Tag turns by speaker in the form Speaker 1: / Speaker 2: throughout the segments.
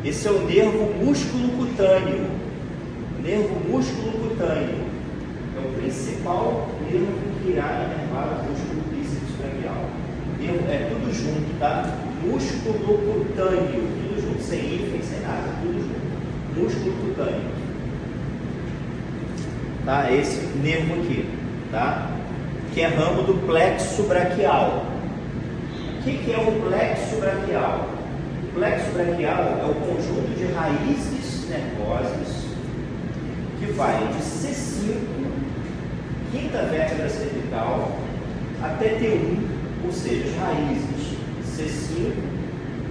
Speaker 1: Esse é o nervo músculo cutâneo. Nervo músculo cutâneo é o principal nervo que irá inervar o músculo bíceps braquial. É tudo junto, tá? Músculo cutâneo, tudo junto, sem hífen, sem nada, tudo junto. Músculo cutâneo. Tá? Esse nervo aqui, tá? Que é ramo do plexo braquial. O que é o plexo braquial? O plexo braquial é o conjunto de raízes nervosas que vai de C5, quinta vértebra cervical, até T1, ou seja, as raízes C5,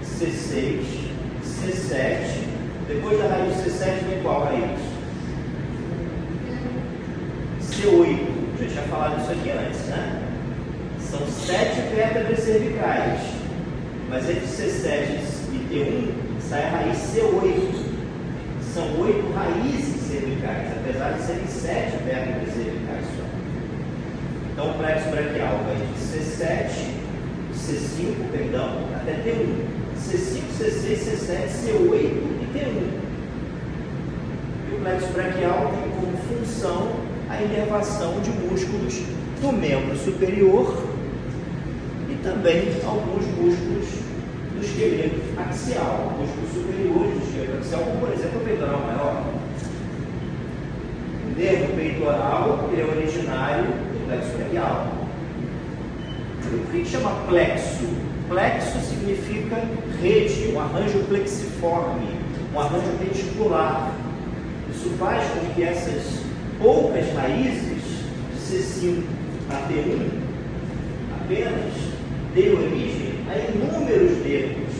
Speaker 1: C6, C7. Depois da raiz C7 vem qual raiz? C8. Já tinha falado isso aqui antes, né? São 7 vértebras cervicais, mas entre C7 e T1 sai a raiz C8. São 8 raízes cervicais, apesar de serem 7 vértebras cervicais só. Então o plexo braquial vai de C7, C5, perdão, até T1. C5, C6, C7, C8 e T1. E o plexo braquial tem como função a inervação de músculos do membro superior e também alguns músculos do esqueleto axial, músculos superiores do esqueleto axial, como por exemplo o peitoral maior. O nervo peitoral ele é originário do plexo braquial. O que chama plexo? Plexo significa rede, um arranjo plexiforme, um arranjo reticular. Isso faz com que essas poucas raízes de C5 a T1 apenas dê origem a inúmeros nervos,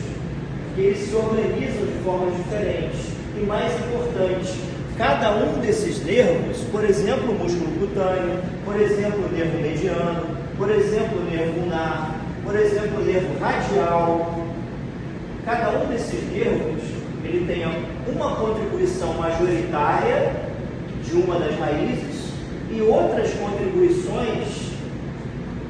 Speaker 1: que eles se organizam de formas diferentes. E mais importante, cada um desses nervos, por exemplo, o músculo cutâneo, por exemplo, o nervo mediano, por exemplo, o nervo ulnar, por exemplo, o nervo radial, cada um desses nervos, ele tem uma contribuição majoritária de uma das raízes e outras contribuições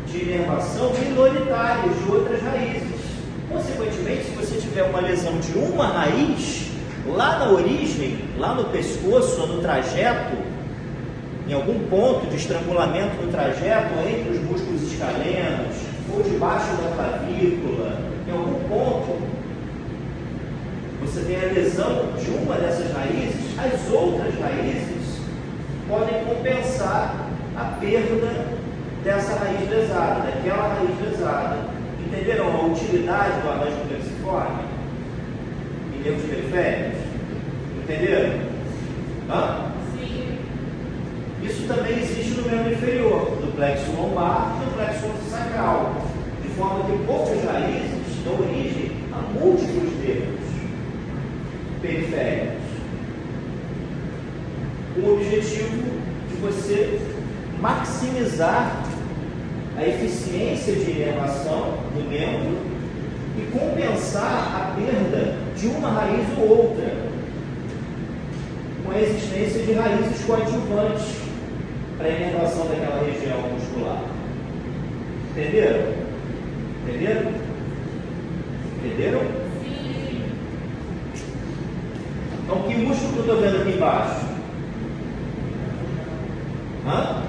Speaker 1: de inervação minoritárias de outras raízes. Consequentemente, se você tiver uma lesão de uma raiz, lá na origem, lá no pescoço ou no trajeto, em algum ponto de estrangulamento no trajeto, entre os músculos escalenos, ou debaixo da clavícula, em algum ponto, você tem a lesão de uma dessas raízes, as outras raízes podem compensar a perda dessa raiz lesada, daquela raiz lesada. Entenderam a utilidade do arranjo plexiforme em nervos periféricos? Entenderam? Hã? Sim. Isso também existe no membro inferior, do plexo lombar e do plexo sacral, de forma que poucas raízes dão origem a múltiplos nervos periféricos, com o objetivo de você maximizar a eficiência de inervação do membro e compensar a perda de uma raiz ou outra, com a existência de raízes coadjuvantes para a inervação daquela região muscular. Entenderam? Entenderam? Entenderam? Sim. Então, que músculo que eu estou vendo aqui embaixo? Hã?